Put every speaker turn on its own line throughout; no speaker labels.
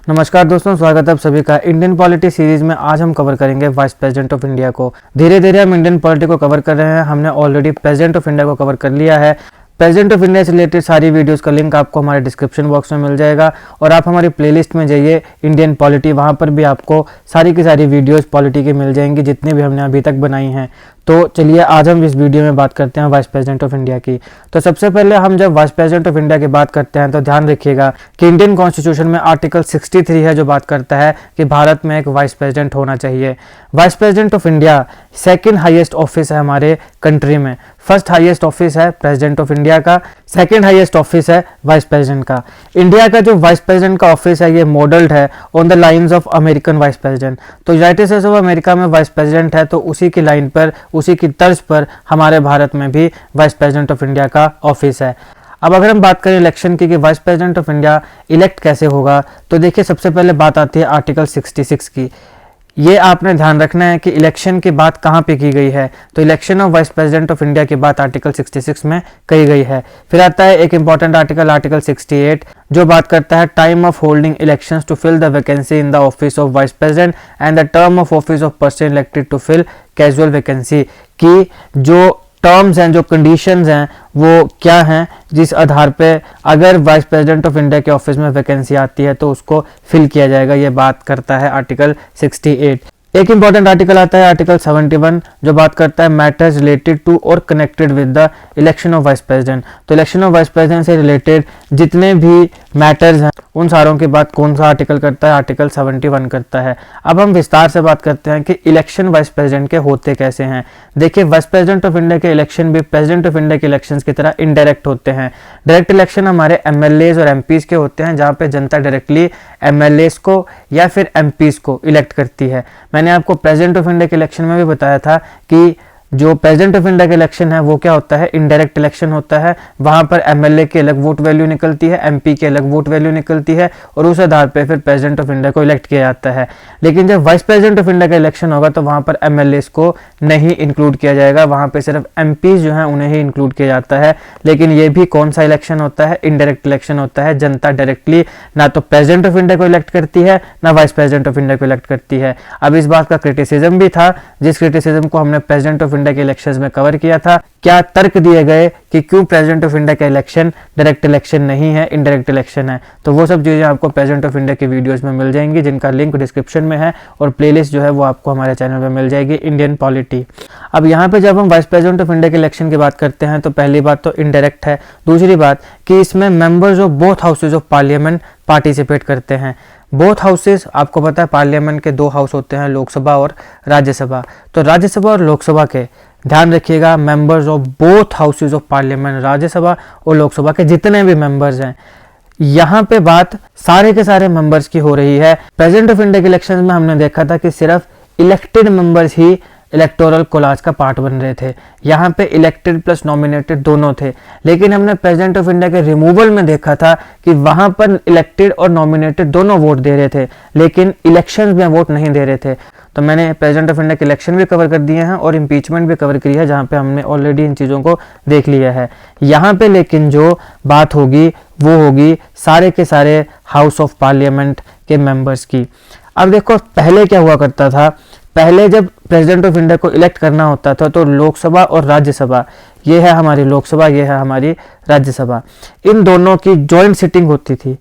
नमस्कार दोस्तों, स्वागत है आप सभी का इंडियन पॉलिटी सीरीज में। आज हम कवर करेंगे वाइस प्रेसिडेंट ऑफ इंडिया को। धीरे धीरे हम इंडियन पॉलिटी को कवर कर रहे हैं। हमने ऑलरेडी प्रेसिडेंट ऑफ इंडिया को कवर कर लिया है। प्रेसिडेंट ऑफ इंडिया से रिलेटेड सारी वीडियोस का लिंक आपको हमारे डिस्क्रिप्शन बॉक्स में मिल जाएगा और आप हमारी प्लेलिस्ट में जाइए इंडियन पॉलिटी, वहाँ पर भी आपको सारी की सारी वीडियोस पॉलिटी की मिल जाएंगी जितनी भी हमने अभी तक बनाई हैं। तो चलिए आज हम इस वीडियो में बात करते हैं वाइस प्रेसिडेंट ऑफ इंडिया की। तो सबसे पहले हम जब वाइस प्रेसिडेंट ऑफ इंडिया की बात करते हैं तो ध्यान रखिएगा कि इंडियन कॉन्स्टिट्यूशन में आर्टिकल 63 है जो बात करता है कि भारत में एक वाइस प्रेसिडेंट होना चाहिए। Vice president of India second highest office है हमारे कंट्री में। फर्स्ट हाईएस्ट ऑफिस है प्रेसिडेंट ऑफ इंडिया का, सेकंड हाईएस्ट ऑफिस है वाइस प्रेसिडेंट का। इंडिया का जो वाइस प्रेसिडेंट का ऑफिस है ये मॉडल्ड है on the lines of American vice president. तो यूनाइटेड स्टेट्स ऑफ अमेरिका में वाइस प्रेसिडेंट है तो उसी की लाइन पर, उसी की तर्ज पर हमारे भारत में भी वाइस प्रेसिडेंट ऑफ इंडिया का ऑफिस है। अब अगर हम बात करें इलेक्शन की कि vice president of India elect कैसे होगा, तो देखिए सबसे पहले बात आती है आर्टिकल 66 की। ये आपने ध्यान रखना है कि इलेक्शन की बात कहाँ पे की गई है। तो election of vice president of India की बात आर्टिकल 66 में कही गई है। फिर आता है एक इंपॉर्टेंट आर्टिकल, आर्टिकल 68, जो बात करता है time of holding elections to fill the vacancy in the office of vice president and the term of office of person elected to fill casual vacancy. की जो टर्म्स हैं, जो कंडीशंस हैं वो क्या हैं, जिस आधार पे अगर वाइस प्रेसिडेंट ऑफ इंडिया के ऑफिस में वैकेंसी आती है तो उसको फिल किया जाएगा। ये बात करता है आर्टिकल 68। एक इंपॉर्टेंट आर्टिकल आता है आर्टिकल 71 जो बात करता है मैटर्स रिलेटेड टू और connected with the election of vice president. तो इलेक्शन ऑफ वाइस प्रेसिडेंट से रिलेटेड जितने भी मैटर्स हैं उन सारों की बात कौन सा आर्टिकल करता है, आर्टिकल 71 करता है। अब हम विस्तार से बात करते हैं कि इलेक्शन वाइस प्रेसिडेंट के होते कैसे हैं। देखिए वाइस प्रेसिडेंट ऑफ इंडिया के इलेक्शन भी प्रेसिडेंट ऑफ इंडिया के इलेक्शंस की तरह इनडायरेक्ट होते हैं। डायरेक्ट इलेक्शन हमारे एमएलएज और एमपीज के होते हैं जहाँ पे जनता डायरेक्टली एमएलएज को या फिर एमपीज को इलेक्ट करती है। मैंने आपको प्रेसिडेंट ऑफ इंडिया के इलेक्शन में भी बताया था कि जो प्रेसिडेंट ऑफ इंडिया का इलेक्शन है वो क्या होता है, इनडायरेक्ट इलेक्शन होता है। वहां पर एमएलए की अलग वोट वैल्यू निकलती है, एमपी की अलग वोट वैल्यू निकलती है और उस आधार पे फिर प्रेसिडेंट ऑफ इंडिया को इलेक्ट किया जाता है। लेकिन जब वाइस प्रेसिडेंट ऑफ इंडिया का इलेक्शन होगा तो वहां पर एमएलए को नहीं इंक्लूड किया जाएगा, वहां पे सिर्फ एमपी जो है उन्हें ही इंक्लूड किया जाता है। लेकिन ये भी कौन सा इलेक्शन होता है, इनडायरेक्ट इलेक्शन होता है। जनता डायरेक्टली ना तो प्रेसिडेंट ऑफ इंडिया को इलेक्ट करती है ना वाइस प्रेसिडेंट ऑफ इंडिया को इलेक्ट करती है। अब इस बात का क्रिटिसिज्म भी था, जिस क्रिटिसिज्म को हमने प्रेसिडेंट ऑफ इंडिया के इलेक्शन में कवर किया था। क्या तर्क दिए गए कि क्यों प्रेसिडेंट ऑफ इंडिया का इलेक्शन डायरेक्ट इलेक्शन नहीं है, इनडायरेक्ट इलेक्शन है। तो वो सब चीजें आपको प्रेसिडेंट ऑफ इंडिया की वीडियोस में मिल जाएंगी जिनका लिंक डिस्क्रिप्शन में है और प्लेलिस्ट जो है वो आपको हमारे चैनल पे मिल जाएगी, इंडियन पॉलिटी। अब यहाँ पे जब हम वाइस प्रेसिडेंट ऑफ इंडिया के इलेक्शन की बात करते हैं तो पहली बात तो इनडायरेक्ट है। दूसरी बात कि इसमें members of both houses of parliament participate करते हैं। बोथ हाउसेज, आपको पता है पार्लियामेंट के दो हाउस होते हैं, लोकसभा और राज्यसभा। तो राज्यसभा और लोकसभा के ध्यान रखिएगा members of both houses of parliament, Rajya Sabha और लोकसभा के जितने भी मेंबर्स हैं, यहाँ पे बात सारे के सारे मेंबर्स की हो रही है। प्रेसिडेंट ऑफ इंडिया के इलेक्शन में हमने देखा था कि सिर्फ इलेक्टेड मेंबर्स ही इलेक्टोरल कोलाज का पार्ट बन रहे थे। यहाँ पे इलेक्टेड प्लस नॉमिनेटेड दोनों थे। लेकिन हमने प्रेसिडेंट ऑफ इंडिया के रिमूवल में देखा था कि वहां पर इलेक्टेड और नॉमिनेटेड दोनों वोट दे रहे थे लेकिन इलेक्शंस में वोट नहीं दे रहे थे। तो मैंने प्रेसिडेंट ऑफ इंडिया के इलेक्शन भी कवर कर दिए हैं और इम्पीचमेंट भी कवर करी है जहाँ पे हमने ऑलरेडी इन चीज़ों को देख लिया है। यहाँ पे लेकिन जो बात होगी वो होगी सारे के सारे हाउस ऑफ पार्लियामेंट के मेंबर्स की। अब देखो पहले क्या हुआ करता था, पहले जब प्रेसिडेंट ऑफ इंडिया को इलेक्ट करना होता था तो लोकसभा और राज्यसभा, ये है हमारी लोकसभा, ये है हमारी राज्यसभा, इन दोनों की जॉइंट सिटिंग होती थी।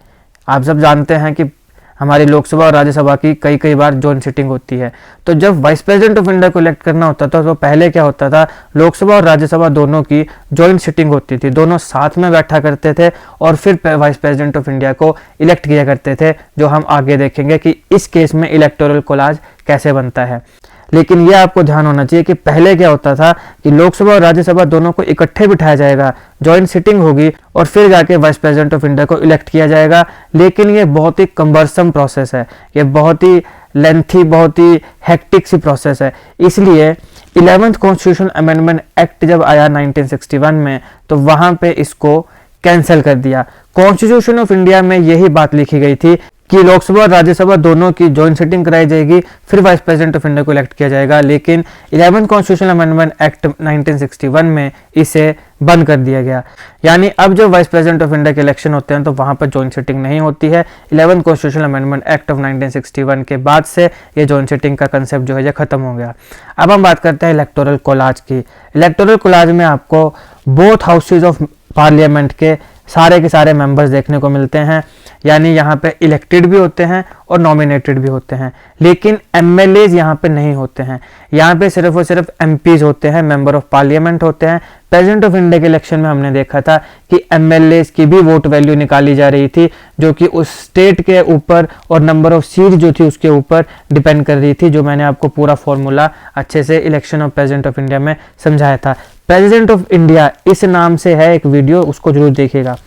आप सब जानते हैं कि हमारी लोकसभा और राज्यसभा की कई कई बार जॉइंट सिटिंग होती है। तो जब वाइस प्रेसिडेंट ऑफ इंडिया को इलेक्ट करना होता था तो पहले क्या होता था, लोकसभा और राज्यसभा दोनों की जॉइंट सिटिंग होती थी, दोनों साथ में बैठा करते थे और फिर वाइस प्रेसिडेंट ऑफ इंडिया को इलेक्ट किया करते थे, जो हम आगे देखेंगे कि इस केस में इलेक्टोरल कोलाज कैसे बनता है। लेकिन यह आपको ध्यान होना चाहिए कि पहले क्या होता था कि लोकसभा और राज्यसभा दोनों को इकट्ठे बिठाया जाएगा, जॉइंट सिटिंग होगी और फिर जाके वाइस प्रेसिडेंट ऑफ इंडिया को इलेक्ट किया जाएगा। लेकिन ये बहुत ही कम्बरसम प्रोसेस है, ये बहुत ही लेंथी, बहुत ही हेक्टिक सी प्रोसेस है। इसलिए 11th कॉन्स्टिट्यूशन अमेंडमेंट एक्ट जब आया 1961 में तो वहां पे इसको कैंसिल कर दिया। कॉन्स्टिट्यूशन ऑफ इंडिया में यही बात लिखी गई थी कि लोकसभा और राज्यसभा दोनों की जॉइंट सिटिंग कराई जाएगी, फिर वाइस प्रेसिडेंट ऑफ इंडिया को इलेक्ट किया जाएगा। लेकिन 11th कॉन्स्टिट्यूशनल अमेंडमेंट एक्ट 1961 में इसे बंद कर दिया गया। यानी अब जब वाइस प्रेसिडेंट ऑफ इंडिया के इलेक्शन होते हैं तो वहां पर जॉइंट सिटिंग नहीं होती है। 11th constitutional amendment act of 1961 के बाद से ये जॉइंट सिटिंग का कंसेप्ट जो है खत्म हो गया। अब हम बात करते हैं इलेक्टोरल कोलाज की। इलेक्टोरल कोलाज में आपको बोथ हाउसेज ऑफ पार्लियामेंट के सारे मेंबर्स देखने को मिलते हैं। यानी यहाँ पे इलेक्टेड भी होते हैं और नॉमिनेटेड भी होते हैं, लेकिन एमएलएज यहाँ पे नहीं होते हैं। यहाँ पे सिर्फ और सिर्फ एमपीज होते हैं, मेंबर ऑफ पार्लियामेंट होते हैं। प्रेसिडेंट ऑफ इंडिया के इलेक्शन में हमने देखा था कि एमएलएज की भी वोट वैल्यू निकाली जा रही थी, जो कि उस स्टेट के ऊपर और नंबर ऑफ सीट जो थी उसके ऊपर डिपेंड कर रही थी, जो मैंने आपको पूरा फॉर्मूला अच्छे से election of president of India में समझाया था। प्रेसिडेंट ऑफ इंडिया इस नाम से है एक वीडियो, उसको जरूर देखिएगा।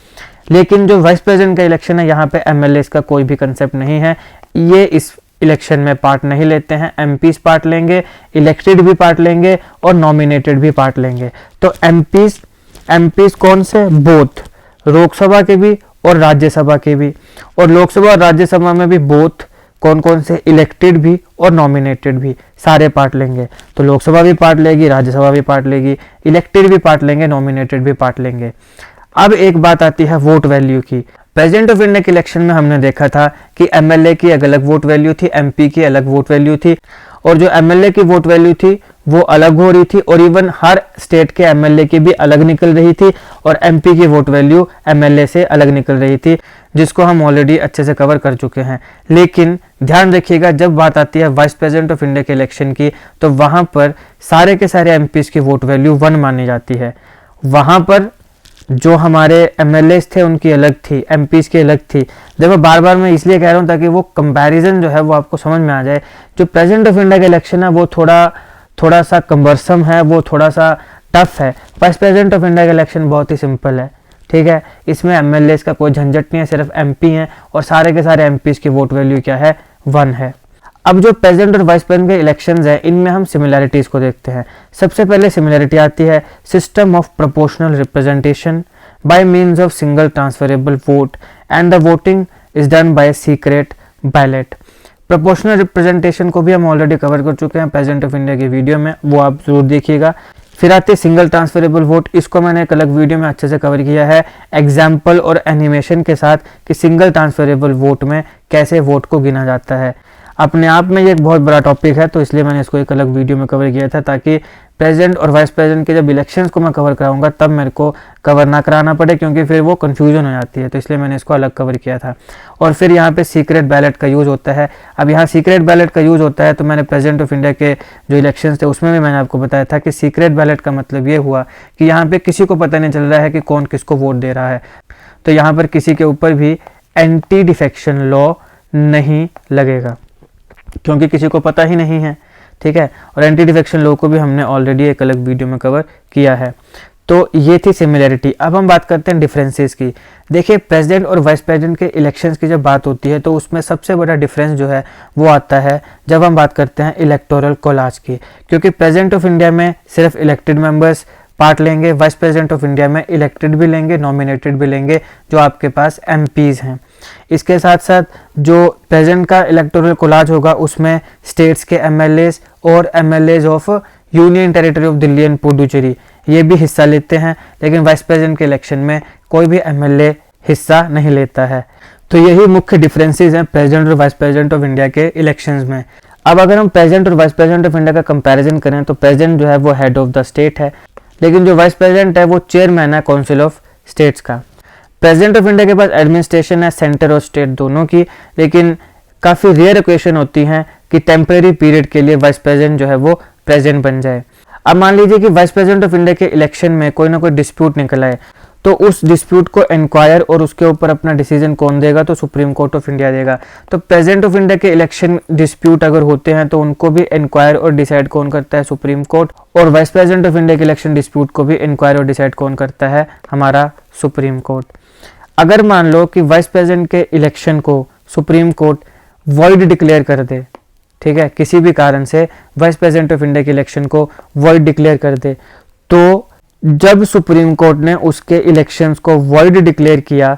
लेकिन जो वाइस प्रेसिडेंट का इलेक्शन है यहाँ पे एमएलएस का कोई भी कंसेप्ट नहीं है। ये इस इलेक्शन में पार्ट नहीं लेते हैं। एमपीज पार्ट लेंगे, इलेक्टेड भी पार्ट लेंगे और नॉमिनेटेड भी पार्ट लेंगे। तो एमपीज कौन से? बोथ, लोकसभा के भी और राज्यसभा के भी। और लोकसभा और राज्यसभा में भी बोथ कौन कौन से? इलेक्टेड भी और नॉमिनेटेड भी, सारे पार्ट लेंगे। तो लोकसभा भी पार्ट लेगी, राज्यसभा भी पार्ट लेगी, इलेक्टेड भी पार्ट लेंगे, नॉमिनेटेड भी पार्ट लेंगे। अब एक बात आती है वोट वैल्यू की। प्रेसिडेंट ऑफ इंडिया के इलेक्शन में हमने देखा था कि एमएलए की अलग वोट वैल्यू थी, एमपी की अलग वोट वैल्यू थी, और जो एमएलए की वोट वैल्यू थी वो अलग हो रही थी, और इवन हर स्टेट के एमएलए की भी अलग निकल रही थी, और एमपी की वोट वैल्यू एमएलए से अलग निकल रही थी, जिसको हम ऑलरेडी अच्छे से कवर कर चुके हैं। लेकिन ध्यान रखिएगा, जब बात आती है वाइस प्रेसिडेंट ऑफ इंडिया के इलेक्शन की, तो वहां पर सारे के सारे एमपीज की वोट वैल्यू 1 मानी जाती है। वहां पर जो हमारे एमएलए थे उनकी अलग थी, एमपीज की अलग थी। देखो बार बार मैं इसलिए कह रहा हूँ ताकि वो कंपैरिजन जो है वो आपको समझ में आ जाए। जो प्रेसिडेंट ऑफ इंडिया का इलेक्शन है वो थोड़ा सा कम्बरसम है, वो थोड़ा सा टफ है। वाइस प्रेसिडेंट ऑफ इंडिया का इलेक्शन बहुत ही सिंपल है, ठीक है। इसमें एमएलए का कोई झंझट नहीं है, सिर्फ एमपी हैं, और सारे के सारे एमपीज की वोट वैल्यू क्या है? 1 है। अब जो प्रेसिडेंट और वाइस प्रेसिडेंट के इलेक्शंस हैं, इनमें हम सिमिलैरिटीज को देखते हैं। सबसे पहले सिमिलैरिटी आती है system of proportional representation bye means of single transferable vote and the voting is done by secret ballot. Proportional representation को भी हम ऑलरेडी कवर कर चुके हैं प्रेसिडेंट ऑफ इंडिया की वीडियो में, वो आप जरूर देखिएगा। फिर आते सिंगल ट्रांसफरेबल वोट, इसको मैंने एक अलग वीडियो में अच्छे से कवर किया है एग्जाम्पल और एनिमेशन के साथ कि सिंगल ट्रांसफरेबल वोट में कैसे वोट को गिना जाता है। अपने आप में ये एक बहुत बड़ा टॉपिक है, तो इसलिए मैंने इसको एक अलग वीडियो में कवर किया था, ताकि प्रेसिडेंट और वाइस प्रेसिडेंट के जब इलेक्शंस को मैं कवर कराऊंगा तब मेरे को कवर ना कराना पड़े, क्योंकि फिर वो कंफ्यूजन हो जाती है। तो इसलिए मैंने इसको अलग कवर किया था। और फिर यहाँ पे सीक्रेट बैलेट का यूज़ होता है। अब यहाँ सीक्रेट बैलेट का यूज़ होता है, तो मैंने प्रेसिडेंट ऑफ इंडिया के जो इलेक्शंस थे उसमें भी मैंने आपको बताया था कि सीक्रेट बैलेट का मतलब ये हुआ कि यहाँ पे किसी को पता नहीं चल रहा है कि कौन किसको वोट दे रहा है। तो यहाँ पर किसी के ऊपर भी एंटी डिफेक्शन लॉ नहीं लगेगा, क्योंकि किसी को पता ही नहीं है, ठीक है। और एंटी डिफेक्शन लॉ को भी हमने ऑलरेडी एक अलग वीडियो में कवर किया है। तो ये थी सिमिलैरिटी। अब हम बात करते हैं डिफरेंसेस की। देखिए प्रेसिडेंट और वाइस प्रेसिडेंट के इलेक्शंस की जब बात होती है तो उसमें सबसे बड़ा डिफरेंस जो है वो आता है जब हम बात करते हैं इलेक्टोरल कोलाज की, क्योंकि प्रेसिडेंट ऑफ इंडिया में सिर्फ इलेक्टेड मेंबर्स पार्ट लेंगे, वाइस प्रेसिडेंट ऑफ इंडिया में इलेक्टेड भी लेंगे, नॉमिनेटेड भी लेंगे, जो आपके पास एमपीज हैं। इसके साथ साथ जो प्रेसिडेंट का इलेक्टोरल कोलाज होगा उसमें स्टेट्स के एमएलएज और MLAs of union territory of Delhi and Puducherry ये भी हिस्सा लेते हैं, लेकिन वाइस प्रेसिडेंट के इलेक्शन में कोई भी एमएलए हिस्सा नहीं लेता है। तो यही मुख्य डिफरेंसेस हैं प्रेसिडेंट और वाइस प्रेसिडेंट ऑफ इंडिया के इलेक्शंस में। अब अगर हम प्रेसिडेंट और वाइस प्रेसिडेंट ऑफ इंडिया का कंपैरिजन करें तो प्रेसिडेंट जो है वो हेड ऑफ द स्टेट है, लेकिन जो वाइस प्रेसिडेंट है वो चेयरमैन है काउंसिल ऑफ स्टेट्स का। प्रेसिडेंट ऑफ इंडिया के पास एडमिनिस्ट्रेशन है सेंटर और स्टेट दोनों की, लेकिन काफ़ी रेयर ओकेशन होती हैं कि टेम्परेरी पीरियड के लिए वाइस प्रेसिडेंट जो है वो प्रेसिडेंट बन जाए। अब मान लीजिए कि वाइस प्रेसिडेंट ऑफ इंडिया के इलेक्शन में कोई ना कोई डिस्प्यूट निकला है, तो उस डिस्प्यूट को इंक्वायर और उसके ऊपर अपना डिसीजन कौन देगा? तो सुप्रीम कोर्ट ऑफ इंडिया देगा। तो प्रेसिडेंट ऑफ इंडिया के इलेक्शन डिस्प्यूट अगर होते हैं तो उनको भी इंक्वायर और डिसाइड कौन करता है? Supreme court. और वाइस प्रेसिडेंट ऑफ इंडिया के इलेक्शन डिस्प्यूट को भी इंक्वायर और डिसाइड कौन करता है? हमारा सुप्रीम कोर्ट। अगर मान लो कि वाइस प्रेसिडेंट के इलेक्शन को सुप्रीम कोर्ट वॉइड डिक्लेयर कर दे, ठीक है, किसी भी कारण से वाइस प्रेसिडेंट ऑफ इंडिया के इलेक्शन को वॉइड डिक्लेयर कर दे, तो जब सुप्रीम कोर्ट ने उसके इलेक्शंस को वॉइड डिक्लेयर किया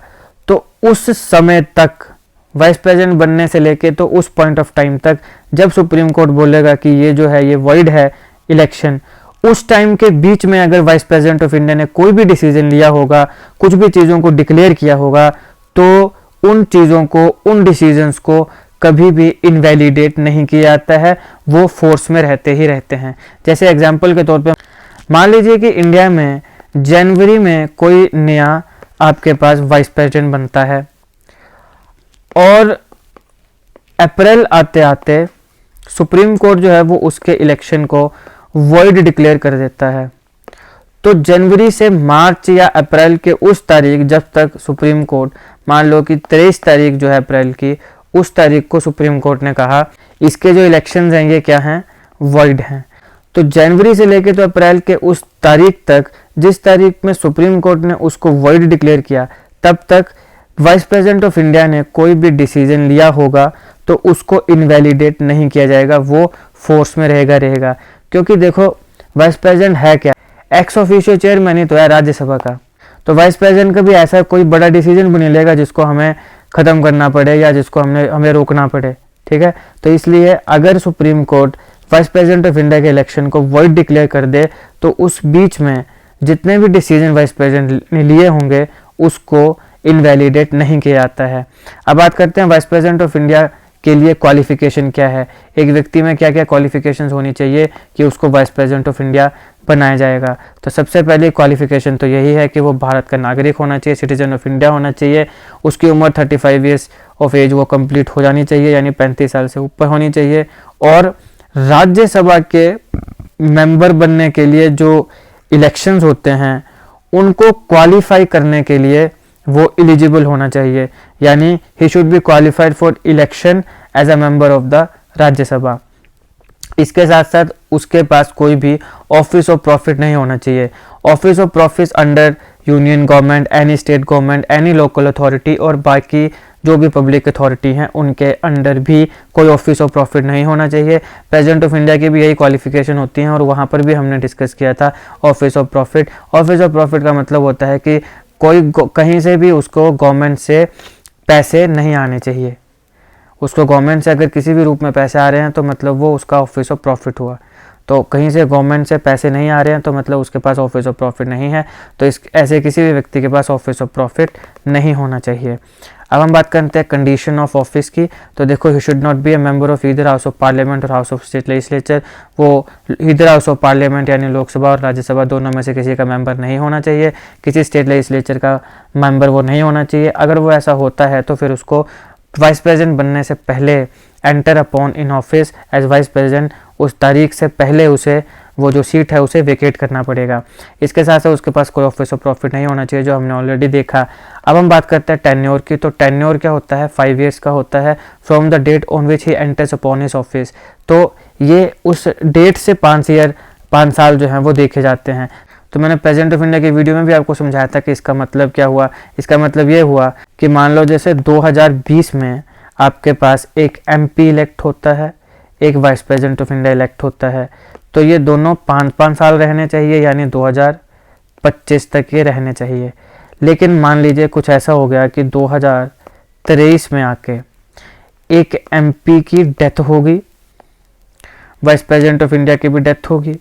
तो उस समय तक वाइस प्रेसिडेंट बनने से लेके तो उस पॉइंट ऑफ टाइम तक जब सुप्रीम कोर्ट बोलेगा कि ये जो है ये वॉइड है इलेक्शन, उस टाइम के बीच में अगर वाइस प्रेसिडेंट ऑफ इंडिया ने कोई भी डिसीजन लिया होगा, कुछ भी चीज़ों को डिक्लेयर किया होगा, तो उन चीज़ों को, उन डिसीजंस को कभी भी इनवैलिडेट नहीं किया जाता है, वो फोर्स में रहते ही रहते हैं। जैसे एग्जांपल के तौर पे मान लीजिए कि इंडिया में जनवरी में कोई नया आपके पास वाइस प्रेसिडेंट बनता है और अप्रैल आते आते सुप्रीम कोर्ट जो है वो उसके इलेक्शन को वॉइड डिक्लेयर कर देता है। तो जनवरी से मार्च या अप्रैल के उस तारीख जब तक सुप्रीम कोर्ट, मान लो कि 23 तारीख जो है अप्रैल की, उस तारीख को सुप्रीम कोर्ट ने कहा इसके जो इलेक्शंस हैं ये क्या हैं, वॉइड हैं। तो जनवरी से लेके तो अप्रैल के उस तारीख तक, जिस तारीख में सुप्रीम कोर्ट ने उसको वॉइड डिक्लेयर किया, तब तक वाइस प्रेसिडेंट ऑफ इंडिया ने कोई भी डिसीजन लिया होगा तो उसको इनवैलिडेट नहीं किया जाएगा, वो फोर्स में रहेगा। क्योंकि देखो वाइस प्रेसिडेंट है क्या, एक्स ऑफिशियो चेयरमैन ही तो है राज्यसभा का। तो वाइस प्रेसिडेंट का भी ऐसा कोई बड़ा डिसीजन भी नहीं लेगा जिसको हमें ख़त्म करना पड़े या जिसको हमें रोकना पड़े, ठीक है। तो इसलिए अगर supreme court vice president of India के इलेक्शन को वॉइड डिक्लेयर कर दे तो उस बीच में जितने भी डिसीजन वाइस प्रेसिडेंट ने लिए होंगे उसको इनवैलिडेट नहीं किया जाता है। अब बात करते हैं वाइस प्रेसिडेंट ऑफ इंडिया के लिए क्वालिफिकेशन क्या है, एक व्यक्ति में क्या क्या क्वालिफिकेशंस होनी चाहिए कि उसको वाइस प्रेसिडेंट ऑफ इंडिया बनाया जाएगा। तो सबसे पहले क्वालिफिकेशन तो यही है कि वो भारत का नागरिक होना चाहिए, सिटीजन ऑफ इंडिया होना चाहिए, उसकी उम्र 35 ईयर्स ऑफ एज वो कंप्लीट हो जानी चाहिए, यानी 35 साल से ऊपर होनी चाहिए। और राज्यसभा के मेंबर बनने के लिए जो इलेक्शंस होते हैं उनको क्वालिफाई करने के लिए वो एलिजिबल होना चाहिए, यानी he should be qualified for election as a member of the Rajya Sabha. इसके साथ साथ उसके पास कोई भी ऑफिस ऑफ प्रॉफिट नहीं होना चाहिए। Office of profit under union government, any state government, any local authority और बाकी जो भी पब्लिक अथॉरिटी हैं उनके अंडर भी कोई ऑफिस ऑफ प्रॉफिट नहीं होना चाहिए। प्रेसिडेंट ऑफ इंडिया की भी यही क्वालिफिकेशन होती हैं और वहाँ पर भी हमने डिस्कस किया था office of profit. Office of profit का मतलब होता है कि कोई कहीं से भी उसको गवर्नमेंट से पैसे नहीं आने चाहिए। उसको गवर्नमेंट से अगर किसी भी रूप में पैसे आ रहे हैं तो मतलब वो उसका ऑफिस ऑफ प्रॉफिट हुआ। तो कहीं से गवर्नमेंट से पैसे नहीं आ रहे हैं तो मतलब उसके पास ऑफिस ऑफ प्रॉफिट नहीं है। तो ऐसे किसी भी व्यक्ति के पास ऑफिस ऑफ प्रॉफिट नहीं होना चाहिए। अब हम बात करते हैं कंडीशन ऑफ ऑफिस की। तो देखो, he should not be A member of either house of parliament और हाउस ऑफ स्टेट लेजिस्लेचर। वो ईदर हाउस ऑफ पार्लियामेंट यानी लोकसभा और राज्यसभा दोनों में से किसी का मेंबर नहीं होना चाहिए। किसी स्टेट लेजिस्लेचर का मेंबर वो नहीं होना चाहिए। अगर वो ऐसा होता है तो फिर उसको वाइस प्रेसिडेंट बनने से पहले enter upon in office as vice president, उस तारीख से पहले उसे वो जो सीट है उसे वेकेट करना पड़ेगा। इसके साथ साथ उसके पास कोई ऑफिस ऑफ प्रॉफिट नहीं होना चाहिए, जो हमने ऑलरेडी देखा। अब हम बात करते हैं टेन्योर की। तो टेन्योर क्या होता है, 5 ईयर्स का होता है from the date on which he enters upon his office. तो ये उस डेट से 5 साल जो हैं वो देखे जाते हैं। तो मैंने प्रेसिडेंट ऑफ इंडिया की वीडियो में भी आपको समझाया था कि इसका मतलब क्या हुआ। इसका मतलब ये हुआ कि मान लो जैसे 2020 में आपके पास एक MP इलेक्ट होता है, एक vice president of India elect होता है, तो ये दोनों 5 साल रहने चाहिए, यानी 2025 तक ये रहने चाहिए। लेकिन मान लीजिए कुछ ऐसा हो गया कि 2023 में आके एक MP की डेथ होगी, वाइस प्रेसिडेंट ऑफ इंडिया की भी डेथ होगी,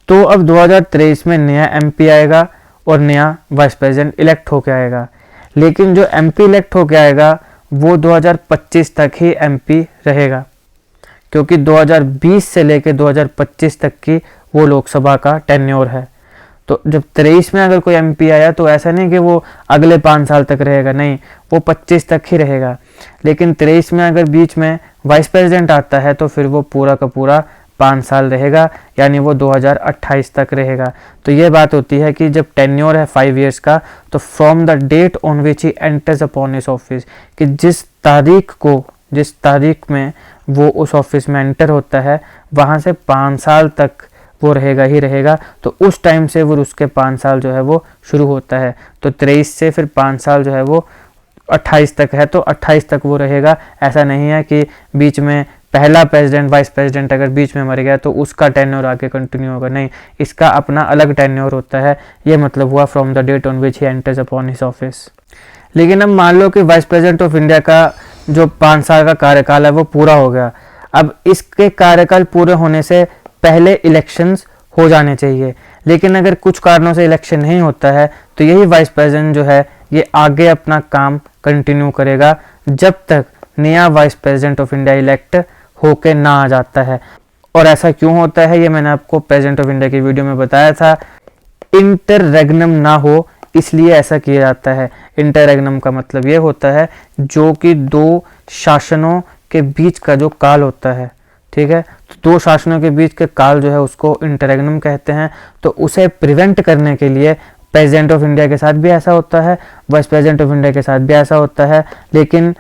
तो अब 2023 में नया MP आएगा और नया वाइस प्रेसिडेंट इलेक्ट होके आएगा। लेकिन जो MP इलेक्ट होके आएगा वो 2025 तक ही MP रहेगा, क्योंकि 2020 से लेकर 2025 तक की वो लोकसभा का टेन्योर है। तो जब 23 में अगर कोई MP आया तो ऐसा नहीं कि वो अगले 5 साल तक रहेगा, नहीं, वो 25 तक ही रहेगा। लेकिन 23 में अगर बीच में वाइस प्रेसिडेंट आता है तो फिर वो पूरा का पूरा 5 साल रहेगा, यानी वो 2028 तक रहेगा। तो ये बात होती है कि जब टेन्योर है 5 ईयर्स का, तो from the date on which he enters upon his office, कि जिस तारीख में वो उस ऑफिस में एंटर होता है वहाँ से 5 साल तक वो रहेगा ही रहेगा। तो उस टाइम से वो उसके 5 साल जो है वो शुरू होता है। तो 23 से फिर 5 साल जो है वो 28 तक है, तो 28 तक वो रहेगा। ऐसा नहीं है कि बीच में पहला प्रेसिडेंट वाइस प्रेसिडेंट अगर बीच में मर गया तो उसका टेन्योर आगे कंटिन्यू होगा, नहीं, इसका अपना अलग टेन्योर होता है। ये मतलब हुआ from the date on which he enters upon his office. लेकिन अब मान लो कि वाइस प्रेसिडेंट ऑफ इंडिया का जो 5 साल का कार्यकाल है वो पूरा हो गया। अब इसके कार्यकाल पूरे होने से पहले इलेक्शंस हो जाने चाहिए, लेकिन अगर कुछ कारणों से इलेक्शन नहीं होता है तो यही वाइस प्रेसिडेंट जो है ये आगे अपना काम कंटिन्यू करेगा जब तक नया vice president of India elect होके ना आ जाता है। और ऐसा क्यों होता है ये मैंने आपको प्रेसिडेंट ऑफ इंडिया की वीडियो में बताया था। इंटररेग्नम ना हो इसलिए ऐसा किया जाता है। इंटररेग्नम का मतलब ये होता है जो कि दो शासनों के बीच का जो काल होता है, ठीक है, तो दो शासनों के बीच के काल जो है उसको इंटररेग्नम कहते हैं। तो उसे प्रिवेंट करने के लिए प्रेसिडेंट ऑफ इंडिया के साथ भी ऐसा होता है, वाइस प्रेसिडेंट ऑफ इंडिया के साथ भी ऐसा होता है। लेकिन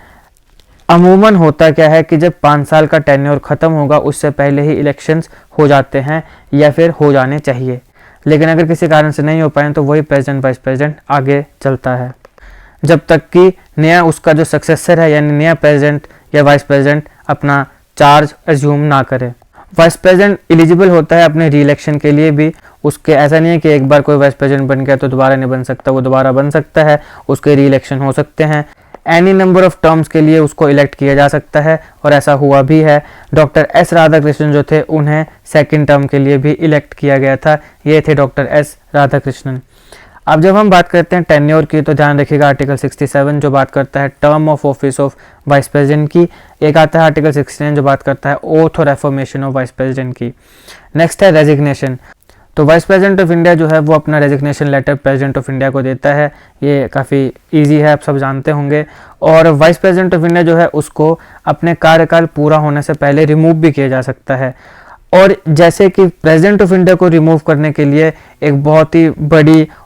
अमूमन होता क्या है कि जब 5 साल का टेन्योर खत्म होगा उससे पहले ही इलेक्शंस हो जाते हैं या फिर हो जाने चाहिए। लेकिन अगर किसी कारण से नहीं हो पाए तो वही प्रेसिडेंट वाइस प्रेसिडेंट आगे चलता है जब तक कि नया उसका जो सक्सेसर है यानी नया प्रेसिडेंट या वाइस प्रेसिडेंट अपना चार्ज एज्यूम ना करे। वाइस प्रेसिडेंट एलिजिबल होता है अपने री इलेक्शन के लिए भी। उसके ऐसा नहीं है कि एक बार कोई वाइस प्रेसिडेंट बन गया तो दोबारा नहीं बन सकता, वो दोबारा बन सकता है, उसके री इलेक्शन हो सकते हैं। एनी नंबर ऑफ टर्म्स के लिए उसको इलेक्ट किया जा सकता है और ऐसा हुआ भी है। डॉक्टर एस राधाकृष्णन जो थे उन्हें सेकंड टर्म के लिए भी इलेक्ट किया गया था। ये थे डॉक्टर एस राधाकृष्णन। अब जब हम बात करते हैं टेन्योर की तो ध्यान रखिएगा आर्टिकल 67 जो बात करता है term of office of vice president की। एक आता है आर्टिकल 69 जो बात करता है ओथ और एफर्मेशन ऑफ वाइस प्रेसिडेंट की। नेक्स्ट है रेजिग्नेशन। तो वाइस प्रेसिडेंट ऑफ इंडिया जो है वो अपना resignation letter president of India को देता है। ये काफ़ी इजी है, आप सब जानते होंगे। और वाइस प्रेसिडेंट ऑफ इंडिया जो है उसको अपने कार्यकाल पूरा होने से पहले रिमूव भी किया जा सकता है। और जैसे कि प्रेसिडेंट ऑफ इंडिया को रिमूव करने के लिए एक बहुत ही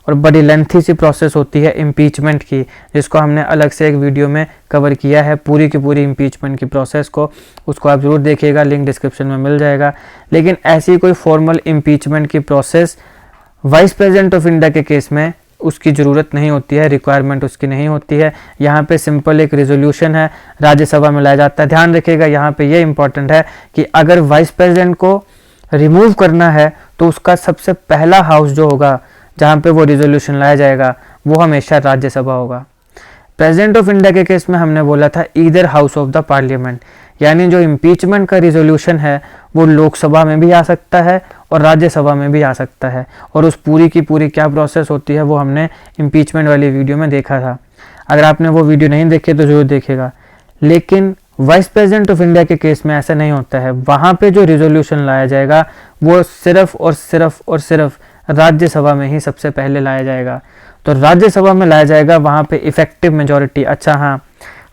बड़ी लेंथी सी प्रोसेस होती है इम्पीचमेंट की, जिसको हमने अलग से एक वीडियो में कवर किया है पूरी की पूरी इम्पीचमेंट की प्रोसेस को। उसको आप ज़रूर देखिएगा, लिंक डिस्क्रिप्शन में मिल जाएगा। लेकिन ऐसी कोई फॉर्मल इम्पीचमेंट की process vice president of India के केस में उसकी ज़रूरत नहीं होती है, रिक्वायरमेंट उसकी नहीं होती है। यहाँ पे सिंपल एक रेजोल्यूशन है, राज्यसभा में लाया जाता है। ध्यान रखिएगा यहाँ पे ये इंपॉर्टेंट है कि अगर वाइस प्रेसिडेंट को रिमूव करना है तो उसका सबसे पहला हाउस जो होगा जहाँ पे वो रेजोल्यूशन लाया जाएगा वो हमेशा राज्यसभा होगा। प्रेसिडेंट ऑफ इंडिया के केस में हमने बोला था either house of the parliament, यानी जो इम्पीचमेंट का रिजोल्यूशन है वो लोकसभा में भी आ सकता है और राज्यसभा में भी आ सकता है। और उस पूरी की पूरी क्या प्रोसेस होती है वो हमने इम्पीचमेंट वाली वीडियो में देखा था। अगर आपने वो वीडियो नहीं देखी तो जरूर देखेगा। लेकिन वाइस प्रेसिडेंट ऑफ इंडिया के केस में ऐसा नहीं होता है। वहाँ पे जो रिजोल्यूशन लाया जाएगा वो सिर्फ और सिर्फ राज्यसभा में ही सबसे पहले लाया जाएगा। तो राज्यसभा में लाया जाएगा, वहाँ पे इफेक्टिव मेजॉरिटी, अच्छा हाँ,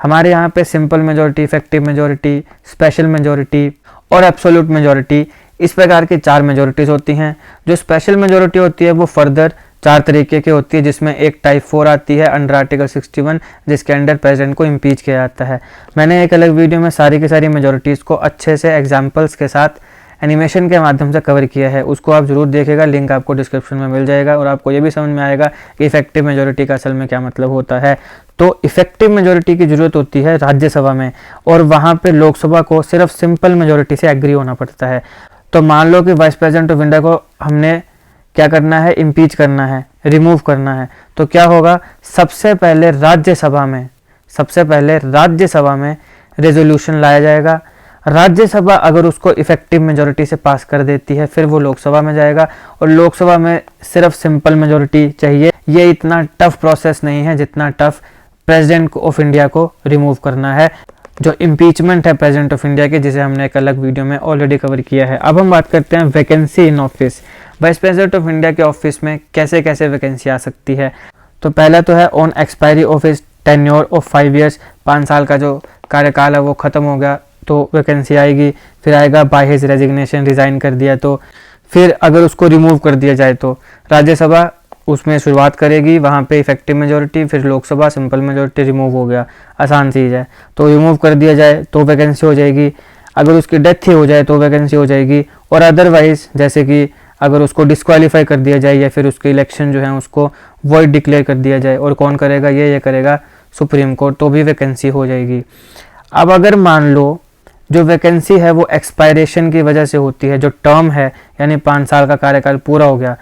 हमारे यहाँ पे simple majority, effective majority, special majority और एब्सोल्यूट मेजॉरिटी, इस प्रकार की 4 मेजॉरिटीज़ होती हैं। जो स्पेशल मेजॉरिटी होती है वो फर्दर 4 तरीके की होती है, जिसमें एक टाइप 4 आती है अंडर आर्टिकल 61 जिसके अंडर प्रेसिडेंट को इम्पीच किया जाता है। मैंने एक अलग वीडियो में सारी की सारी मेजॉरिटीज़ को अच्छे से एग्जाम्पल्स के साथ एनिमेशन के माध्यम से कवर किया है, उसको आप जरूर देखेगा, लिंक आपको डिस्क्रिप्शन में मिल जाएगा। और आपको ये भी समझ में आएगा कि इफेक्टिव मेजॉरिटी का असल में क्या मतलब होता है। तो इफेक्टिव मेजॉरिटी की जरूरत होती है राज्यसभा में और वहाँ पे लोकसभा को सिर्फ सिंपल मेजॉरिटी से एग्री होना पड़ता है। तो मान लो कि वाइस प्रेसिडेंट ऑफ इंडिया को हमने क्या करना है, इम्पीच करना है, रिमूव करना है, तो क्या होगा, सबसे पहले राज्यसभा में रेजोल्यूशन लाया जाएगा। राज्यसभा अगर उसको इफेक्टिव मेजॉरिटी से पास कर देती है फिर वो लोकसभा में जाएगा और लोकसभा में सिर्फ सिंपल मेजॉरिटी चाहिए। ये इतना टफ प्रोसेस नहीं है जितना टफ प्रेसिडेंट ऑफ इंडिया को रिमूव करना है, जो इम्पीचमेंट है प्रेसिडेंट ऑफ इंडिया के, जिसे हमने एक अलग वीडियो में ऑलरेडी कवर किया है। अब हम बात करते हैं vacancy in office. Vice president of India के ऑफिस में कैसे कैसे वैकेंसी आ सकती है। तो पहला तो है on expiry office tenure of 5 years, 5 साल का जो कार्यकाल है वो ख़त्म हो गया तो वैकेंसी आएगी। फिर आएगा बाय हिज रेजिग्नेशन, रिज़ाइन कर दिया तो। फिर अगर उसको रिमूव कर दिया जाए तो राज्यसभा उसमें शुरुआत करेगी, वहाँ पे इफेक्टिव मेजॉरिटी, फिर लोकसभा सिंपल मेजॉरिटी, रिमूव हो गया, आसान चीज़ है। तो रिमूव कर दिया जाए तो वैकेंसी हो जाएगी। अगर उसकी डेथ ही हो जाए तो वैकेंसी हो जाएगी। और अदरवाइज जैसे कि अगर उसको डिस्क्वालीफाई कर दिया जाए या फिर उसके इलेक्शन जो है उसको वॉइड डिक्लेयर कर दिया जाए, और कौन करेगा, ये करेगा सुप्रीम कोर्ट, तो भी वैकेंसी हो जाएगी। अब अगर मान लो जो वैकेंसी है वो एक्सपायरेशन की वजह से होती है, जो टर्म है यानी 5 साल का कार्यकाल पूरा हो गया,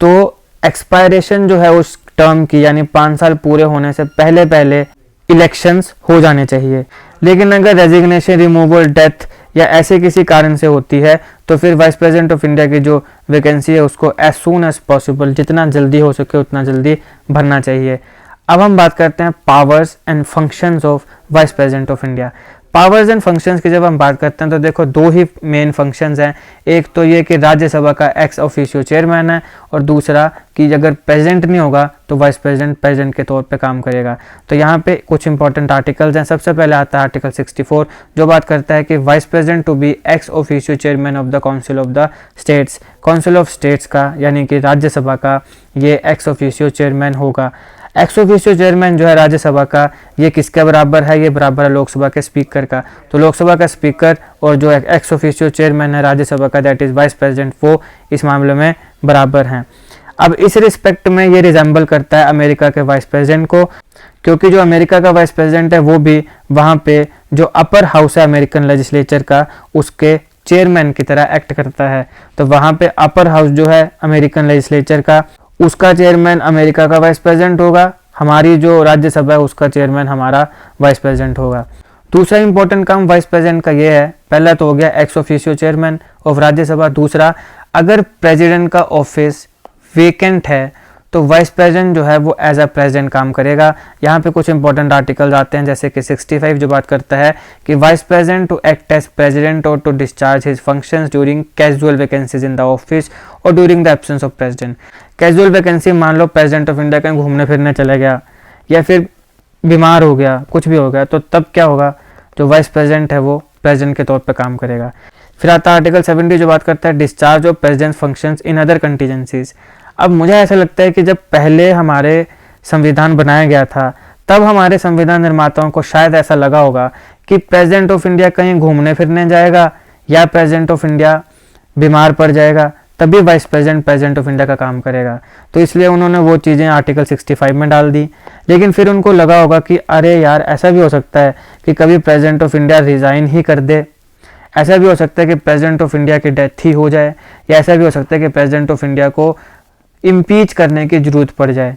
तो एक्सपायरेशन जो है उस टर्म की यानी 5 साल पूरे होने से पहले इलेक्शंस हो जाने चाहिए। लेकिन अगर रेजिग्नेशन, रिमूवल, डेथ या ऐसे किसी कारण से होती है तो फिर वाइस प्रेसिडेंट ऑफ इंडिया की जो वैकेंसी है उसको एज सून एज पॉसिबल, जितना जल्दी हो सके उतना जल्दी भरना चाहिए। अब हम बात करते हैं powers and functions of vice president of India. Powers and functions की जब हम बात करते हैं तो देखो दो ही मेन फंक्शंस हैं। एक तो ये कि राज्यसभा का एक्स ऑफिशियो चेयरमैन है, और दूसरा कि अगर प्रेसिडेंट नहीं होगा तो वाइस प्रेसिडेंट के तौर पे काम करेगा। तो यहाँ पे कुछ इंपॉर्टेंट आर्टिकल्स हैं। सबसे पहले आता है आर्टिकल 64 जो बात करता है कि vice president to be ex officio chairman of the council of the states. Council of states का यानी कि राज्यसभा का ये एक्स ऑफिशियो चेयरमैन होगा। एक्स ऑफिशियो चेयरमैन जो है राज्यसभा का, ये किसके बराबर है? ये बराबर है लोकसभा के स्पीकर का। तो लोकसभा का स्पीकर और जो एक्स ऑफिशियो चेयरमैन है राज्यसभा का, दैट इज वाइस प्रेसिडेंट, वो इस मामले में बराबर हैं। अब इस रिस्पेक्ट में ये रिजेंबल करता है अमेरिका के वाइस प्रेसिडेंट को, क्योंकि जो अमेरिका का वाइस प्रेसिडेंट है वो भी वहाँ पे जो अपर हाउस है अमेरिकन लेजिस्लेचर का, उसके चेयरमैन की तरह एक्ट करता है। तो वहाँ पे अपर हाउस जो है अमेरिकन लेजिस्लेचर का, उसका चेयरमैन अमेरिका का वाइस प्रेसिडेंट होगा। हमारी जो राज्यसभा है उसका चेयरमैन हमारा वाइस प्रेसिडेंट होगा। दूसरा इंपॉर्टेंट काम वाइस प्रेसिडेंट का ये है, पहला तो हो गया x officio chairman of Rajya Sabha. दूसरा, अगर प्रेसिडेंट का ऑफिस वेकेंट है तो वाइस प्रेसिडेंट जो है वो एज अ प्रेसिडेंट काम करेगा। यहाँ पे कुछ इंपॉर्टेंट आर्टिकल्स आते हैं, जैसे कि 65 जो बात करता है कि vice president to act as president और to discharge his functions during casual vacancies in the office और during the absence of president. Casual vacancy, मान लो प्रेसिडेंट ऑफ इंडिया कहीं घूमने फिरने चला गया या फिर बीमार हो गया, कुछ भी हो गया, तो तब क्या होगा? जो वाइस प्रेसिडेंट है वो प्रेसिडेंट के तौर पर काम करेगा। फिर आता है आर्टिकल 70 जो बात करता है discharge of president functions in other contingencies. अब मुझे ऐसा लगता है कि जब पहले हमारे संविधान बनाया गया था तब हमारे संविधान निर्माताओं को शायद ऐसा लगा होगा कि प्रेसिडेंट ऑफ इंडिया कहीं घूमने फिरने जाएगा या प्रेसिडेंट ऑफ इंडिया बीमार पड़ जाएगा तभी वाइस प्रेसिडेंट ऑफ इंडिया का काम करेगा। तो इसलिए उन्होंने वो चीज़ें आर्टिकल 65 में डाल दी। लेकिन फिर उनको लगा होगा कि अरे यार, ऐसा भी हो सकता है कि कभी प्रेसिडेंट ऑफ इंडिया रिज़ाइन ही कर दे, ऐसा भी हो सकता है कि प्रेसिडेंट ऑफ इंडिया की डेथ ही हो जाए, या ऐसा भी हो सकता है कि प्रेसिडेंट ऑफ इंडिया को इम्पीच करने की जरूरत पड़ जाए।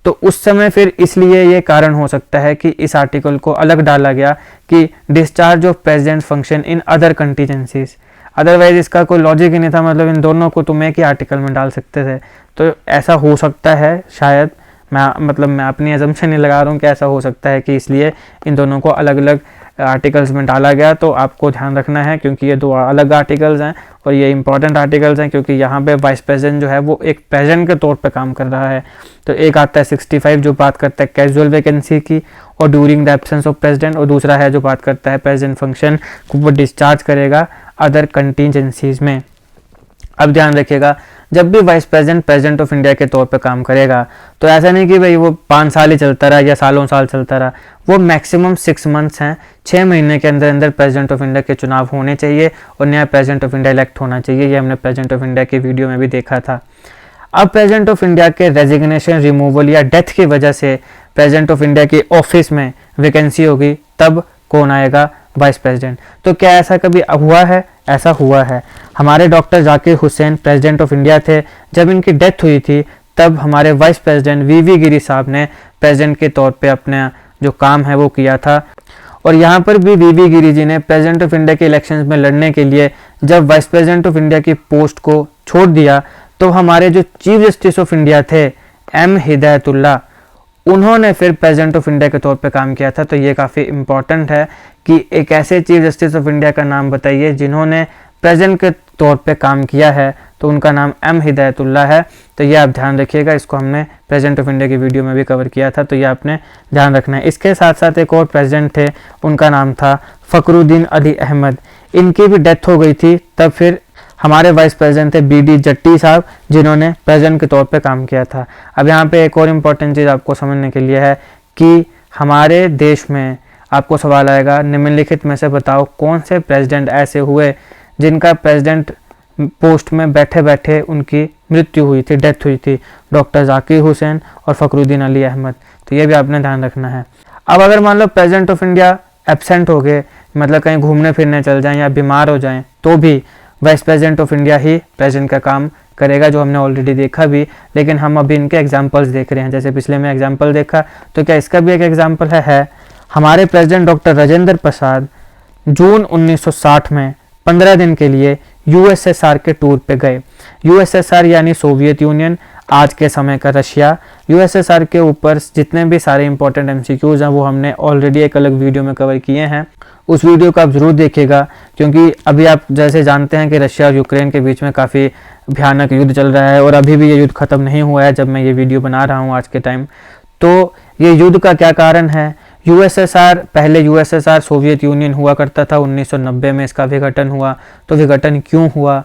तो उस समय फिर इसलिए ये कारण हो सकता है कि इस आर्टिकल को अलग डाला गया कि discharge of president function in other contingencies. Otherwise इसका कोई लॉजिक ही नहीं था, मतलब इन दोनों को तुम एक ही आर्टिकल में डाल सकते थे। तो ऐसा हो सकता है शायद, मैं अपनी अजम्पशन नहीं लगा रहा हूँ कि ऐसा हो सकता है कि इसलिए इन दोनों को अलग अलग आर्टिकल्स में डाला गया। तो आपको ध्यान रखना है क्योंकि ये दो अलग आर्टिकल्स हैं और ये इंपॉर्टेंट आर्टिकल्स हैं, क्योंकि यहाँ पे वाइस प्रेसिडेंट जो है वो एक प्रेसिडेंट के तौर पे काम कर रहा है। तो एक आता है 65 जो बात करता है कैजुअल वैकेंसी की और during the absence of president, और दूसरा है जो बात करता है प्रेसिडेंट फंक्शन को वो डिस्चार्ज करेगा अदर कंटीजेंसीज में। अब ध्यान रखिएगा, जब भी वाइस प्रेसिडेंट ऑफ इंडिया के तौर पे काम करेगा तो ऐसा नहीं कि भाई वो 5 साल ही चलता रहा या सालों साल चलता रहा, वो मैक्सिमम 6 मंथ्स हैं। 6 महीने के अंदर अंदर प्रेसिडेंट ऑफ इंडिया के चुनाव होने चाहिए और नया प्रेसिडेंट ऑफ इंडिया इलेक्ट होना चाहिए। ये हमने प्रेसिडेंट ऑफ इंडिया की वीडियो में भी देखा था। अब प्रेसिडेंट ऑफ इंडिया के रेजिग्नेशन, रिमूवल या डेथ की वजह से प्रेसिडेंट ऑफ इंडिया के ऑफिस में वैकेंसी होगी, तब कौन आएगा? Vice president. तो क्या ऐसा कभी हुआ है? ऐसा हुआ है। हमारे doctor Zakir Hussain president of India थे, जब इनकी डेथ हुई थी तब हमारे वाइस प्रेसिडेंट वीवी गिरी साहब ने प्रेसिडेंट के तौर पे अपना जो काम है वो किया था। और यहाँ पर भी वीवी गिरी जी ने प्रेसिडेंट ऑफ इंडिया के इलेक्शंस में लड़ने के लिए जब वाइस प्रेसिडेंट ऑफ इंडिया की पोस्ट को छोड़ दिया तो हमारे जो चीफ जस्टिस ऑफ इंडिया थे एम हिदायतुल्लाह, उन्होंने फिर प्रेसिडेंट ऑफ इंडिया के तौर पे काम किया था। तो ये काफ़ी इम्पॉर्टेंट है कि एक ऐसे चीफ जस्टिस ऑफ इंडिया का नाम बताइए जिन्होंने प्रेसिडेंट के तौर पे काम किया है, तो उनका नाम एम हिदायतुल्लाह है। तो ये आप ध्यान रखिएगा, इसको हमने प्रेसिडेंट ऑफ इंडिया की वीडियो में भी कवर किया था, तो ये आपने ध्यान रखना है। इसके साथ साथ एक और प्रेसिडेंट थे, उनका नाम था फखरुद्दीन अली अहमद। इनकी भी डेथ हो गई थी, तब फिर हमारे वाइस प्रेसिडेंट थे BD जट्टी साहब, जिन्होंने प्रेसिडेंट के तौर पे काम किया था। अब यहाँ पे एक और इम्पॉर्टेंट चीज़ आपको समझने के लिए है कि हमारे देश में आपको सवाल आएगा, निम्नलिखित में से बताओ कौन से प्रेसिडेंट ऐसे हुए जिनका प्रेसिडेंट पोस्ट में बैठे बैठे उनकी मृत्यु हुई थी, डेथ हुई थी? डॉक्टर जाकिर हुसैन और फखरुद्दीन अली अहमद। तो ये भी आपने ध्यान रखना है। अब अगर मान लो प्रेसिडेंट ऑफ इंडिया एब्सेंट हो गए, मतलब कहीं घूमने फिरने चल जाएं या बीमार हो जाएं, तो भी vice president of India he president का काम करेगा, जो हमने ऑलरेडी देखा भी। लेकिन हम अभी इनके एग्जांपल्स देख रहे हैं। जैसे पिछले में एग्जांपल देखा, तो क्या इसका भी एक एग्जांपल है? हमारे प्रेसिडेंट डॉक्टर राजेंद्र प्रसाद जून 1960 में 15 दिन के लिए यूएसएसआर के टूर पे गए। यूएसएसआर यानी सोवियत यूनियन, आज के समय का रशिया। यूएसएसआर के ऊपर जितने भी सारे इंपॉर्टेंट एमसीक्यूज हैं वो हमने ऑलरेडी एक अलग वीडियो में कवर किए हैं, उस वीडियो को आप ज़रूर देखिएगा, क्योंकि अभी आप जैसे जानते हैं कि रशिया और यूक्रेन के बीच में काफ़ी भयानक युद्ध चल रहा है और अभी भी ये युद्ध ख़त्म नहीं हुआ है जब मैं ये वीडियो बना रहा हूँ आज के टाइम। तो ये युद्ध का क्या कारण है? यूएसएसआर, पहले यूएसएसआर सोवियत यूनियन हुआ करता था, 1990 में इसका विघटन हुआ। तो विघटन क्यों हुआ,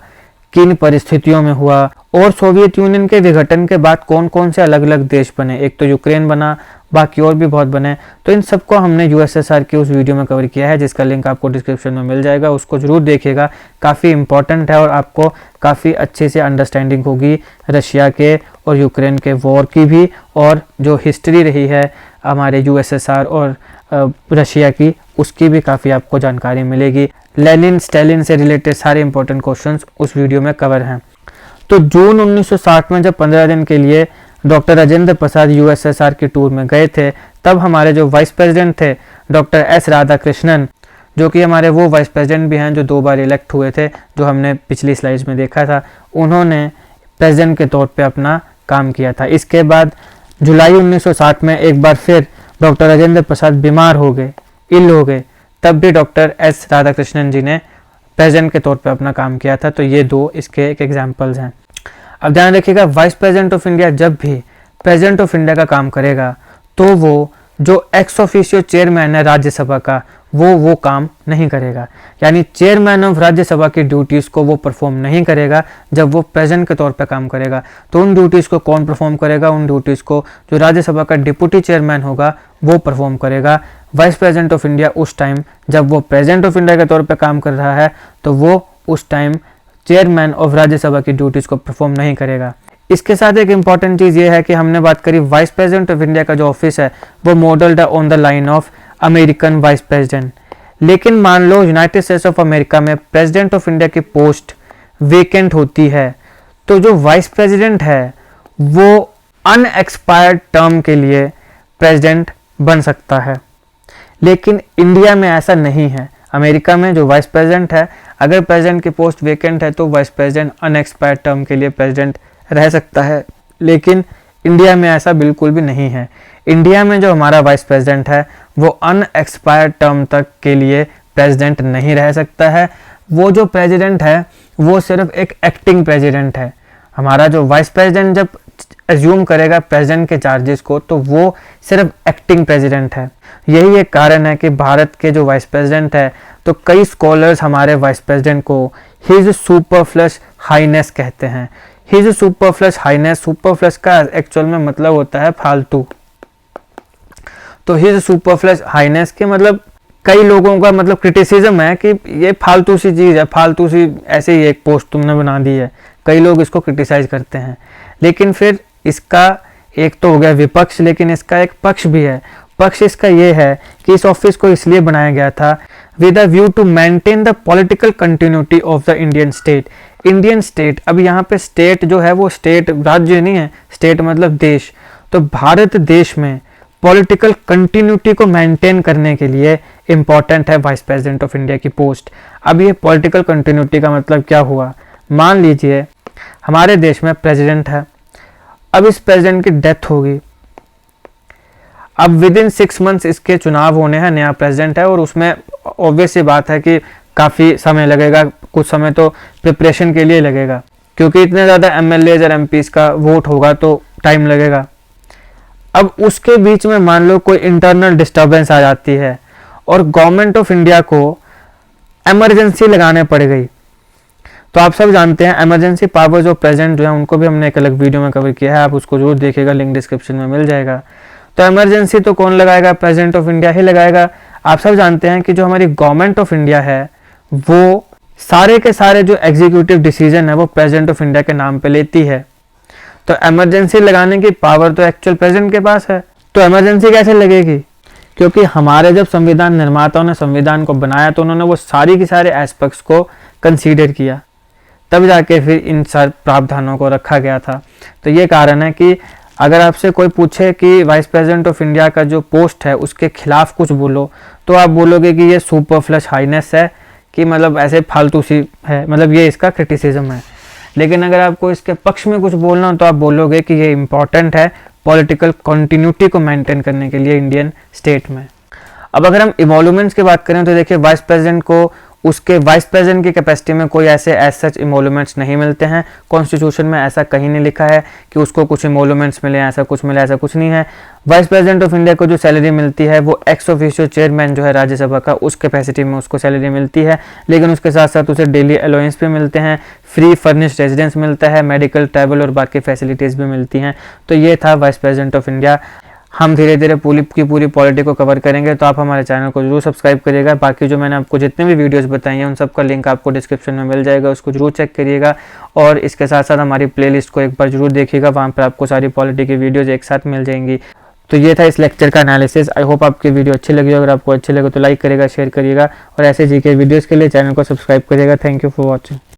किन परिस्थितियों में हुआ, और सोवियत यूनियन के विघटन के बाद कौन कौन से अलग अलग देश बने, एक तो यूक्रेन बना, बाकी और भी बहुत बने। तो इन सबको हमने यूएसएसआर के उस वीडियो में कवर किया है, जिसका लिंक आपको डिस्क्रिप्शन में मिल जाएगा, उसको जरूर देखिएगा। काफ़ी इंपॉर्टेंट है और आपको काफ़ी अच्छे से अंडरस्टैंडिंग होगी रशिया के और यूक्रेन के वॉर की भी, और जो हिस्ट्री रही है हमारे यूएसएसआर और रशिया की, उसकी भी काफ़ी आपको जानकारी मिलेगी। लेनिन स्टालिन से रिलेटेड सारे इंपॉर्टेंट क्वेश्चंस उस वीडियो में कवर हैं। तो जून 1960 में जब 15 दिन के लिए डॉक्टर राजेंद्र प्रसाद यूएसएसआर के टूर में गए थे, तब हमारे जो वाइस प्रेसिडेंट थे डॉक्टर एस राधाकृष्णन, जो कि हमारे वो वाइस प्रेसिडेंट भी हैं जो 2 बार इलेक्ट हुए थे, जो हमने पिछली स्लाइड्स में देखा था, उन्होंने प्रेसिडेंट के तौर पे अपना काम किया था। इसके बाद जुलाई 1960 में एक बार फिर डॉक्टर राजेंद्र प्रसाद बीमार हो गए, इल हो गए, तब भी डॉक्टर एस राधाकृष्णन जी ने प्रेसिडेंट के तौर पे अपना काम किया था। तो ये 2 इसके एक एग्जाम्पल्स हैं। अब ध्यान रखिएगा, वाइस प्रेसिडेंट ऑफ इंडिया जब भी प्रेसिडेंट ऑफ इंडिया का काम करेगा तो वो जो एक्स ऑफिशियो चेयरमैन है राज्यसभा का, वो काम नहीं करेगा। यानी चेयरमैन ऑफ राज्यसभा की ड्यूटीज़ को वो परफॉर्म नहीं करेगा जब वो प्रेसिडेंट के तौर पे काम करेगा। तो उन ड्यूटीज़ को कौन परफॉर्म करेगा? उन ड्यूटीज़ को जो राज्यसभा का डिप्टी चेयरमैन होगा वो परफॉर्म करेगा। वाइस प्रेसिडेंट ऑफ इंडिया उस टाइम जब वो प्रेसिडेंट ऑफ इंडिया के तौर पर काम कर रहा है तो वो उस टाइम चेयरमैन ऑफ राज्यसभा की ड्यूटीज़ को परफॉर्म नहीं करेगा। इसके साथ एक इंपॉर्टेंट चीज़ ये है कि हमने बात करी वाइस प्रेसिडेंट ऑफ इंडिया का जो ऑफिस है वो modelled on the line of American vice president. लेकिन मान लो यूनाइटेड स्टेट्स ऑफ अमेरिका में प्रेसिडेंट ऑफ इंडिया की पोस्ट वेकेंट होती है, तो जो वाइस प्रेसिडेंट है वो अनएक्सपायर्ड टर्म के लिए प्रेसिडेंट बन सकता है। लेकिन इंडिया में ऐसा नहीं है। अमेरिका में जो वाइस प्रेसिडेंट है, अगर प्रेसिडेंट की पोस्ट वेकेंट है तो वाइस प्रेसिडेंट अनएक्सपायर्ड टर्म के लिए प्रेसिडेंट रह सकता है। लेकिन इंडिया में ऐसा बिल्कुल भी नहीं है। इंडिया में जो हमारा वाइस प्रेसिडेंट है वो अनएक्सपायर्ड टर्म तक के लिए प्रेसिडेंट नहीं रह सकता है। वो जो प्रेसिडेंट है वो सिर्फ एक एक्टिंग प्रेसिडेंट है। हमारा जो वाइस प्रेसिडेंट जब एज्यूम करेगा प्रेसिडेंट के चार्जेस को तो वो सिर्फ एक्टिंग प्रेसिडेंट है। यही एक कारण है कि भारत के जो वाइस प्रेसिडेंट है, तो कई स्कॉलर्स हमारे वाइस प्रेसिडेंट को हिज सुपरफ्लस हाईनेस कहते हैं। हिज सुपरफ्लस हाईनेस, सुपरफ्लस का एक्चुअल में मतलब होता है फालतू। तो हिज सुपरफ्लस हाईनेस के मतलब कई लोगों का मतलब क्रिटिसिज्म है कि ये फालतू सी चीज़ है, फालतू सी ऐसे ही एक पोस्ट तुमने बना दी है। कई लोग इसको क्रिटिसाइज करते हैं। लेकिन फिर इसका एक तो हो गया विपक्ष, लेकिन इसका एक पक्ष भी है। पक्ष इसका ये है कि इस ऑफिस को इसलिए बनाया गया था with a view to maintain the political continuity of the Indian state. Indian state, अब यहाँ पे स्टेट जो है वो स्टेट राज्य नहीं है, स्टेट मतलब देश। तो भारत देश में पॉलिटिकल कंटिन्यूटी को मेंटेन करने के लिए इंपॉर्टेंट है वाइस प्रेसिडेंट ऑफ इंडिया की पोस्ट। अब ये पॉलिटिकल कंटिन्यूटी का मतलब क्या हुआ? मान लीजिए हमारे देश में प्रेसिडेंट है, अब इस प्रेसिडेंट की डेथ होगी, अब विद इन 6 मंथ्स इसके चुनाव होने हैं, नया प्रेसिडेंट है और उसमें ऑब्वियस सी बात है कि काफ़ी समय लगेगा, कुछ समय तो प्रिपरेशन के लिए लगेगा, क्योंकि इतने ज़्यादा एमएलएज और एमपीज का वोट होगा तो टाइम लगेगा। अब उसके बीच में मान लो कोई इंटरनल डिस्टर्बेंस आ जाती है और गवर्नमेंट ऑफ इंडिया को इमरजेंसी लगाने पड़ गई। तो आप सब जानते हैं इमरजेंसी पावर्स ऑफ प्रेसिडेंट जो है उनको भी हमने एक अलग वीडियो में कवर किया है, आप उसको जरूर देखिएगा, लिंक डिस्क्रिप्शन में मिल जाएगा। तो इमरजेंसी तो कौन लगाएगा? प्रेसिडेंट ऑफ इंडिया ही लगाएगा। आप सब जानते हैं कि जो हमारी गवर्नमेंट ऑफ इंडिया है वो सारे के सारे जो एग्जीक्यूटिव डिसीजन है वो प्रेसिडेंट ऑफ इंडिया के नाम पे लेती है। तो इमरजेंसी लगाने की पावर तो एक्चुअल प्रेसिडेंट के पास है। तो इमरजेंसी कैसे लगेगी? क्योंकि हमारे जब संविधान निर्माताओं ने संविधान को बनाया तो उन्होंने वो सारी के सारे एस्पेक्ट्स को कंसीडर किया, तब जाके फिर इन सब प्रावधानों को रखा गया था। तो ये कारण है कि अगर आपसे कोई पूछे कि वाइस प्रेसिडेंट ऑफ इंडिया का जो पोस्ट है उसके खिलाफ कुछ बोलो, तो आप बोलोगे कि ये सुपरफ्लश हाइनेस है, कि मतलब ऐसे फालतू सी है, मतलब ये इसका क्रिटिसिज्म है। लेकिन अगर आपको इसके पक्ष में कुछ बोलना हो तो आप बोलोगे कि ये इम्पॉर्टेंट है पॉलिटिकल कंटिन्यूटी को मेंटेन करने के लिए इंडियन स्टेट में। अब अगर हम इमोलूमेंट्स की बात करें तो देखिए वाइस प्रेसिडेंट को उसके वाइस प्रेसिडेंट की कैपेसिटी में कोई ऐसे एज सच इमोलूमेंट्स नहीं मिलते हैं। कॉन्स्टिट्यूशन में ऐसा कहीं नहीं लिखा है कि उसको कुछ इमोलूमेंट्स मिले, ऐसा कुछ मिले, ऐसा कुछ नहीं है। वाइस प्रेसिडेंट ऑफ इंडिया को जो सैलरी मिलती है वो एक्स ऑफिशियो चेयरमैन जो है राज्यसभा का, उस कैपेसिटी में उसको सैलरी मिलती है। लेकिन उसके साथ साथ उसे डेली अलाउंस भी मिलते हैं, फ्री फर्निश्ड रेजिडेंस मिलता है, मेडिकल, ट्रैवल और बाकी फैसिलिटीज़ भी मिलती हैं। तो ये था वाइस प्रेसिडेंट ऑफ इंडिया। हम धीरे धीरे पूरी पॉलिटी को कवर करेंगे, तो आप हमारे चैनल को जरूर सब्सक्राइब करिएगा। बाकी जो मैंने आपको जितने भी वीडियोस बताई हैं उन सब का लिंक आपको डिस्क्रिप्शन में मिल जाएगा, उसको जरूर चेक करिएगा। और इसके साथ साथ हमारी प्लेलिस्ट को एक बार जरूर देखिएगा, वहाँ पर आपको सारी पॉलिटी की वीडियोज़ एक साथ मिल जाएंगी। तो ये था इस लेक्चर का एनालिसिस। आई होप आपकी वीडियो अच्छी लगी। अगर आपको अच्छी लगे तो लाइक करिएगा, शेयर करिएगा और ऐसे जीके वीडियोज़ के लिए चैनल को सब्सक्राइब करिएगा। Thank you for watching.